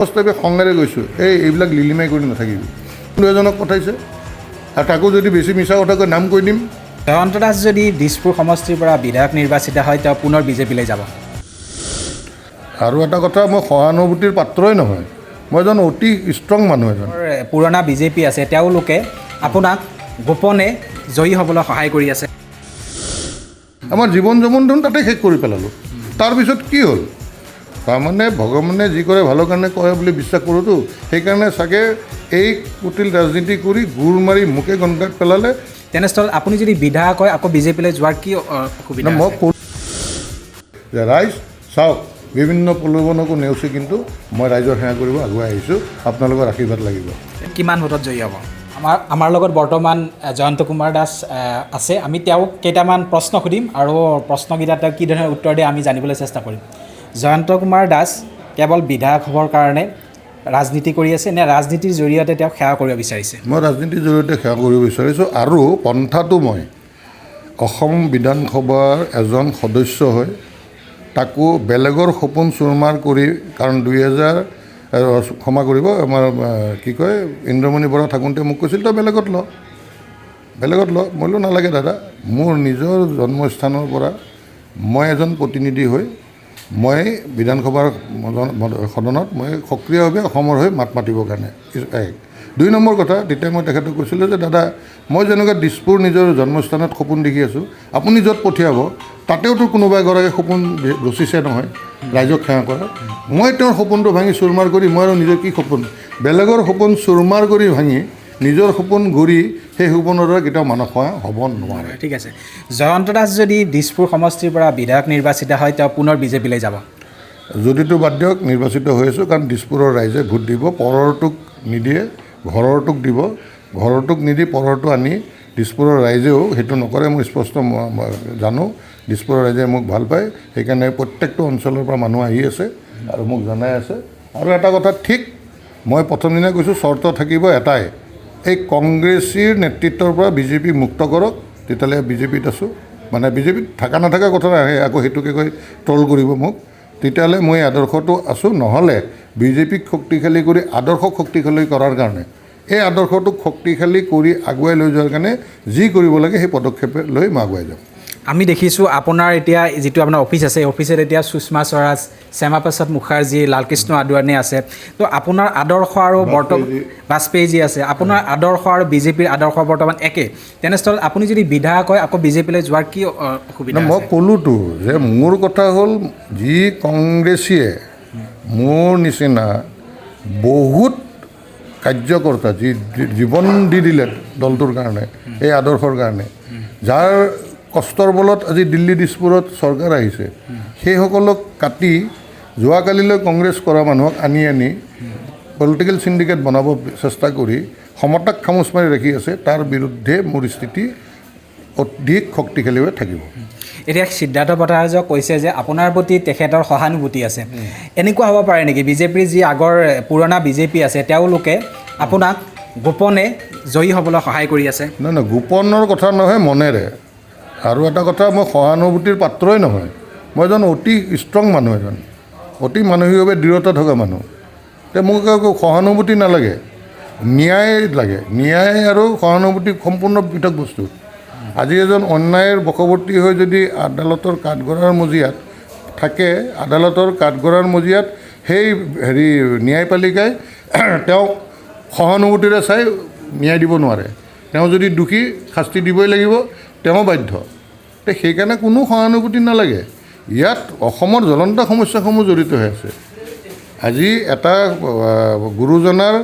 প্ৰস্তাৱে খঙেৰে গৈছোঁ এইবিলাক লিলিমাই কৰি নাথাকিবি কোনো এজনক পঠাইছে আৰু তাকো যদি বেছি মিছা কথা কৈ নাম কৈ দিম। জয়ন্ত দাস যদি দিছপুৰ সমষ্টিৰ পৰা বিধায়ক নিৰ্বাচিত হয় তেওঁ পুনৰ বিজেপিলৈ যাব। আৰু এটা কথা, মই সহানুভূতিৰ পাত্ৰই নহয়, মই এজন অতি ষ্ট্ৰং মানুহ এজন। পুৰণা বিজেপি আছে তেওঁলোকে আপোনাক গোপনে জয়ী হ'বলৈ সহায় কৰি আছে। আমাৰ জীৱন যমন ধন তাতে শেষ কৰি পেলালোঁ। তাৰপিছত কি হ'ল? তাৰমানে ভগৱানে যি কৰে ভালৰ কাৰণে কৰে বুলি বিশ্বাস কৰোঁতো, সেইকাৰণে চাগে এই কুটিল ৰাজনীতি কৰি গুৰ মাৰি মোকে গংগাত পেলালে। তেনেস্থলত আপুনি যদি বিধায়ক হয় আকৌ বিজেপিলৈ যোৱাৰ কি অসুবিধা? মই কওঁ যে ৰাইজ চাওক, বিভিন্ন প্ৰলোভনকো নেওচি কিন্তু মই ৰাইজৰ সেৱা কৰিব আগুৱাই আহিছোঁ। আপোনালোকৰ আশীৰ্বাদ লাগিব। কিমান ভোটত জয়ী হ'ব? আমাৰ লগত বৰ্তমান জয়ন্ত কুমাৰ দাস আছে। আমি তেওঁক কেইটামান প্ৰশ্ন সুধিম আৰু প্ৰশ্নকেইটা তেওঁ কি ধৰণে উত্তৰ দিয়ে আমি জানিবলৈ চেষ্টা কৰিম। জয়ন্ত কুমাৰ দাস কেৱল বিধায়ক হ'বৰ কাৰণে ৰাজনীতি কৰি আছে নে ৰাজনীতিৰ জৰিয়তে তেওঁক সেৱা কৰিব বিচাৰিছে? মই ৰাজনীতিৰ জৰিয়তে সেৱা কৰিব বিচাৰিছোঁ আৰু পন্থাটো মই অসম বিধানসভাৰ এজন সদস্য হয়, তাকো বেলেগৰ সপোন চুৰমাৰ কৰি, কাৰণ 2000 ক্ষমা কৰিব, আমাৰ কি কয় ইন্দ্ৰমণি বৰা থাকোঁতে মোক কৈছিল তই বেলেগত ল। মই বোলো নালাগে দাদা, মোৰ নিজৰ জন্মস্থানৰ পৰা মই এজন প্ৰতিনিধি হৈ মই বিধানসভাৰ সদনত মই সক্ৰিয়ভাৱে অসমৰ হৈ মাত মাতিবৰ কাৰণে। 2 নম্বৰ কথা, তেতিয়া মই তেখেতক কৈছিলোঁ যে দাদা, মই যেনেকৈ দিছপুৰ নিজৰ জন্মস্থানত সপোন দেখি আছোঁ, আপুনি য'ত পঠিয়াব তাতেওতো কোনোবা এগৰাকী সপোন ৰচিছে নহয় ৰাইজক সেৱা কৰা। মই তেওঁৰ সপোনটো ভাঙি চুৰমাৰ কৰি মই আৰু নিজৰ কি সপোন, বেলেগৰ সপোন চুৰমাৰ কৰি ভাঙি নিজৰ সপোন গঢ়ি সেই সপোনৰ দ্বাৰা কেতিয়াও মানৱ সেৱা হ'ব নোৱাৰে। ঠিক আছে। জয়ন্ত দাস যদি দিছপুৰ সমষ্টিৰ পৰা বিধায়ক নিৰ্বাচিত হয় তেওঁ পুনৰ বিজেপিলৈ যাব। যদিতো বাদ দিয়ক, নিৰ্বাচিত হৈ আছোঁ, কাৰণ দিছপুৰৰ ৰাইজে ভোট দিব। পৰৰটোক নিদিয়ে, ঘৰৰটোক দিব। ঘৰৰটোক নিদি পৰৰটো আনি দিছপুৰৰ ৰাইজেও সেইটো নকৰে, মই স্পষ্ট জানো। দিছপুৰৰ ৰাইজে মোক ভাল পায়, সেইকাৰণে প্ৰত্যেকটো অঞ্চলৰ পৰা মানুহ আহি আছে আৰু মোক জনাই আছে। আৰু এটা কথা ঠিক, মই প্ৰথম দিনা কৈছোঁ চৰ্ত থাকিব এটাই, এই কংগ্ৰেছীৰ নেতৃত্বৰ পৰা বিজেপি মুক্ত কৰক, তেতিয়াহ'লে বিজেপিত আছোঁ। মানে বিজেপিত থকা নাথাকা কথা নাহে, আকৌ সেইটোকে কৈ ট্ৰল কৰিব মোক, তেতিয়াহ'লে মই আদৰ্শটো আছোঁ। নহ'লে বিজেপিক শক্তিশালী কৰি আদৰ্শক শক্তিশালী কৰাৰ কাৰণে, এই আদৰ্শটোক শক্তিশালী কৰি আগুৱাই লৈ যোৱাৰ কাৰণে যি কৰিব লাগে সেই পদক্ষেপ লৈ মই আগুৱাই যাম। আমি দেখিছোঁ আপোনাৰ এতিয়া যিটো আপোনাৰ অফিচ আছে, অফিচত এতিয়া সুষমা স্বৰাজ, শ্যামা প্ৰসাদ মুখাৰ্জী, লালকৃষ্ণ আদৱানী আছে। তো আপোনাৰ আদৰ্শ আৰু বৰ্তমান বাজপেয়ীজী আছে, আপোনাৰ আদৰ্শ আৰু বিজেপিৰ আদৰ্শ বৰ্তমান একে। তেনেস্থলত আপুনি যদি বিধায়ক হয় আকৌ বিজেপিলৈ যোৱাৰ কি অসুবিধা? মই ক'লোতো যে মোৰ কথা হ'ল, যি কংগ্ৰেছীয়ে মোৰ নিচিনা বহুত কাৰ্যকৰ্তা যি জীৱন দি দিলে দলটোৰ কাৰণে, এই আদৰ্শৰ কাৰণে, যাৰ কষ্টৰ বলত আজি দিল্লী দিছপুৰত চৰকাৰ আহিছে, সেইসকলক কাটি যোৱাকালিলৈ কংগ্ৰেছ কৰা মানুহক আনি পলিটিকেল চিণ্ডিকেট বনাব চেষ্টা কৰি সমতাক খামোচ মাৰি ৰাখি আছে। তাৰ বিৰুদ্ধে মোৰ স্থিতি অধিক শক্তিশালী হৈ থাকিব। এতিয়া সিদ্ধাৰ্থ ভট্টাচাৰ্যক কৈছে যে আপোনাৰ প্ৰতি তেখেতৰ সহানুভূতি আছে। এনেকুৱা হ'ব পাৰে নেকি বিজেপিৰ যি আগৰ পুৰণা বিজেপি আছে তেওঁলোকে আপোনাক গোপনে জয়ী হ'বলৈ সহায় কৰি আছে? নহয়, গোপনৰ কথা নহয়, মনেৰে। আৰু এটা কথা, মই সহানুভূতিৰ পাত্ৰই নহয়, মই এজন অতি ষ্ট্ৰং মানুহ এজন, অতি মানসিকভাৱে দৃঢ়তা থকা মানুহ। এতিয়া মোক সহানুভূতি নালাগে, ন্যায় লাগে। ন্যায় আৰু সহানুভূতি সম্পূৰ্ণ পৃথক বস্তু। আজি এজন অন্যায়ৰ বশৱৰ্তী হৈ যদি আদালতৰ কাঠগড়াৰ মজিয়াত থাকে, আদালতৰ কাঠগড়াৰ মজিয়াত সেই ন্যায়পালিকাই তেওঁক সহানুভূতিৰে চাই ন্যায় দিব নোৱাৰে। তেওঁ যদি দোষী, শাস্তি দিবই লাগিব, তেওঁ বাধ্য। সেইকাৰণে কোনো সহানুভূতি নালাগে। ইয়াত অসমৰ জ্বলন্ত সমস্যাসমূহ জড়িত হৈ আছে। আজি এটা গুৰুজনাৰ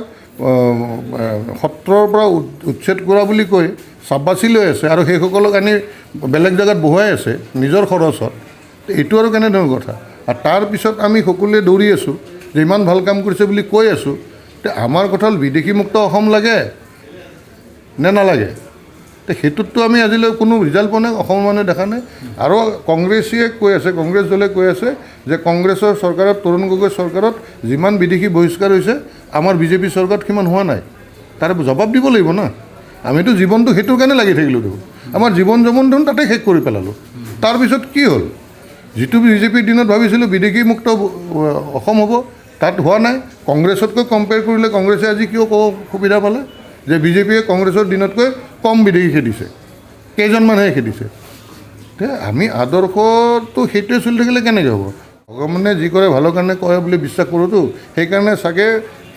সত্ৰৰ পৰা উচ্ছেদ কৰা বুলি কৈ চাব্বাচি লৈ আছে আৰু সেইসকলক আনি বেলেগ জেগাত বহুৱাই আছে নিজৰ খৰচত। এইটো আৰু কেনেধৰণৰ কথা? আৰু তাৰপিছত আমি সকলোৱে দৌৰি আছোঁ যে ইমান ভাল কাম কৰিছে বুলি কৈ আছোঁ। আমাৰ কথা হ'ল বিদেশীমুক্ত অসম লাগে নে নালাগে? সেইটোততো আমি আজিলৈ কোনো ৰিজাল্ট পোৱা নাই, অসমৰ মানুহে দেখা নাই। আৰু কংগ্ৰেছীয়ে কৈ আছে, কংগ্ৰেছ দলে কৈ আছে যে কংগ্ৰেছৰ চৰকাৰত, তৰুণ গগৈ চৰকাৰত যিমান বিদেশী বহিষ্কাৰ হৈছে আমাৰ বিজেপি চৰকাৰত সিমান হোৱা নাই। তাৰে জবাব দিব লাগিব না। আমিতো জীৱনটো সেইটোৰ কাৰণে লাগি থাকিলোঁ দেখোন। আমাৰ জীৱন যমন দেখোন তাতে শেষ কৰি পেলালোঁ। তাৰপিছত কি হ'ল? যিটো বিজেপিৰ দিনত ভাবিছিলোঁ বিদেশী মুক্ত অসম হ'ব, তাত হোৱা নাই। কংগ্ৰেছতকৈ কম্পেয়াৰ কৰিলে কংগ্ৰেছে আজি কিয় সুবিধা পালে যে বিজেপিয়ে কংগ্ৰেছৰ দিনতকৈ কম বিদেশী খেদিছে, কেইজনমানহে খেদিছে। আমি আদৰ্শটো সেইটোৱে চলি থাকিলে কেনেকৈ হ'ব? ভগৱানে যি কৰে ভালৰ কাৰণে কয় বুলি বিশ্বাস কৰোঁতো, সেইকাৰণে চাগে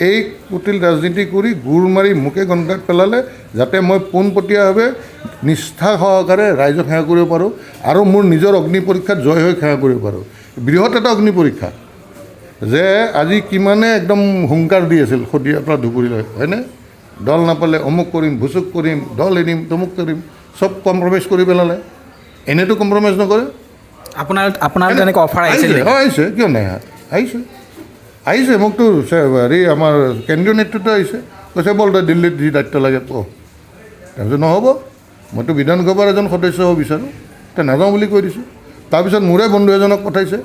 এই কুটিল ৰাজনীতি কৰি গোৰ মাৰি মোকে গংগাত পেলালে যাতে মই পোনপটীয়াভাৱে নিষ্ঠা সহকাৰে ৰাইজক সেৱা কৰিব পাৰোঁ আৰু মোৰ নিজৰ অগ্নি পৰীক্ষাত জয় হৈ সেৱা কৰিব পাৰোঁ। বৃহৎ এটা অগ্নি পৰীক্ষা যে আজি কিমানে একদম হুংকাৰ দি আছিল শদিয়াৰ পৰা ধুবুৰীলৈ, হয়নে? দল নাপালে অমুক কৰিম, ভুচুক কৰিম, দল এৰিম, তমুক কৰিম, চব কম্প্ৰমাইজ কৰি পেলালে। এনেইতো কম্প্ৰমাইজ নকৰে। আপোনাৰ তেনেকৈ অফাৰ আহিছিল নেকি? আহিছে, কিয় নাই? আহিছে মোকতো হেৰি আমাৰ কেন্দ্ৰীয় নেতৃত্ব আহিছে, কৈছে ব'ল তই দিল্লীত যি দায়িত্ব লাগে প। তাৰপিছত নহ'ব, মইতো বিধানসভাৰ এজন সদস্য হ'ব বিচাৰোঁ, এতিয়া নাযাওঁ বুলি কৈ দিছোঁ। তাৰপিছত মোৰে বন্ধু এজনক পঠাইছে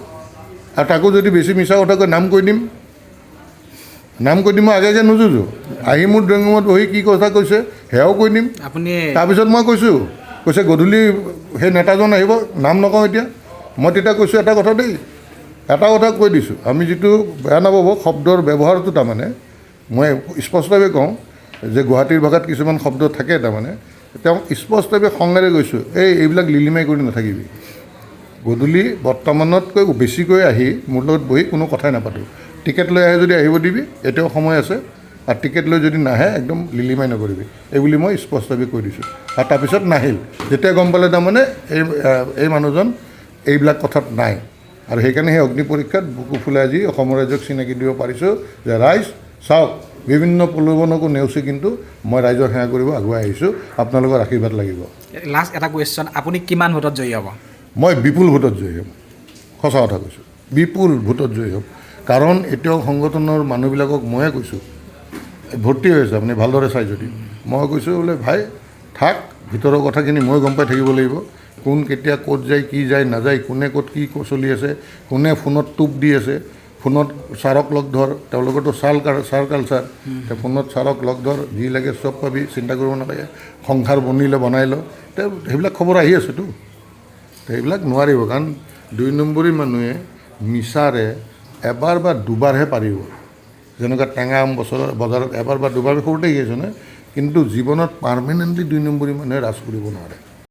আৰু তাকো যদি বেছি মিছা কথা কৈ নাম কৈ দিম, মই আগে নোযোজো। আহি মোৰ ড্ৰয়িং ৰুমত বহি কি কথা কৈছে সেয়াও কৈ দিম। আপুনি তাৰপিছত মই কৈছে গধূলি সেই নেতাজন আহিব, নাম নকওঁ এতিয়া। মই তেতিয়া কৈছোঁ এটা কথা দেই, এটা কথা কৈ দিছোঁ, আমি যিটো বেয়া নাপাব শব্দৰ ব্যৱহাৰটো তাৰমানে মই স্পষ্টভাৱে কওঁ যে গুৱাহাটীৰ ভাষাত কিছুমান শব্দ থাকে, তাৰমানে তেওঁক স্পষ্টভাৱে খঙেৰে কৈছোঁ, এইবিলাক লিলিমাই কৰি নাথাকিবি। গধূলি বৰ্তমানতকৈ বেছিকৈ আহি মোৰ লগত বহি কোনো কথাই নাপাতোঁ। টিকেট লৈ আহে যদি আহিব দিবি, এতিয়াও সময় আছে, আৰু টিকেট লৈ যদি নাহে একদম লিলিমাই নকৰিবি, এইবুলি মই স্পষ্টভাৱে কৈ দিছোঁ। আৰু তাৰপিছত নাহিল। যেতিয়া গম পালে তাৰমানে এই মানুহজন এইবিলাক কথাত নাই, আৰু সেইকাৰণে সেই অগ্নি পৰীক্ষাত বুকু ফুলাই আজি অসমৰ ৰাইজক চিনাকি দিব পাৰিছোঁ যে ৰাইজ চাওক, বিভিন্ন প্ৰলোভনকো নেওচি কিন্তু মই ৰাইজৰ সেৱা কৰিব আগুৱাই আহিছোঁ, আপোনালোকৰ আশীৰ্বাদ লাগিব। লাষ্ট এটা কুৱেশ্যন, আপুনি কিমান ভোটত জয়ী হ'ব? মই বিপুল ভোটত জয়ী হ'ম, সঁচা কথা কৈছোঁ, বিপুল ভোটত জয়ী হ'ম। কাৰণ এতিয়াও সংগঠনৰ মানুহবিলাকক ময়ে কৈছোঁ, ভৰ্তি হৈ আছে আপুনি ভালদৰে চাই যদি, মই কৈছোঁ বোলে ভাই থাক, ভিতৰৰ কথাখিনি মই গম পাই থাকিব লাগিব। কোন কেতিয়া ক'ত যায়, কি যায় নাযায়, কোনে ক'ত কি চলি আছে, কোনে ফোনত টোপ দি আছে, ফোনত ছাৰক লগ ধৰ, তেওঁলোকৰতো ছাৰ কালচাৰ, ফোনত ছাৰক লগ ধৰ, যি লাগে চব পাবি, চিন্তা কৰিব নালাগে, সংসাৰ বনিলে বনাই ল, সেইবিলাক খবৰ আহি আছেতো। সেইবিলাক নোৱাৰিব, কাৰণ 2 নম্বৰী মানুহে মিছাৰে এবাৰ বা দুবাৰহে পাৰিব। যেনেকুৱা টেঙা আম বজাৰত এবাৰ বা দুবাৰ সৰুতে শিকিছোঁ নহয়, কিন্তু জীৱনত পাৰ্মানেণ্টলি 2 নম্বৰী মানুহে ৰাজ কৰিব নোৱাৰে।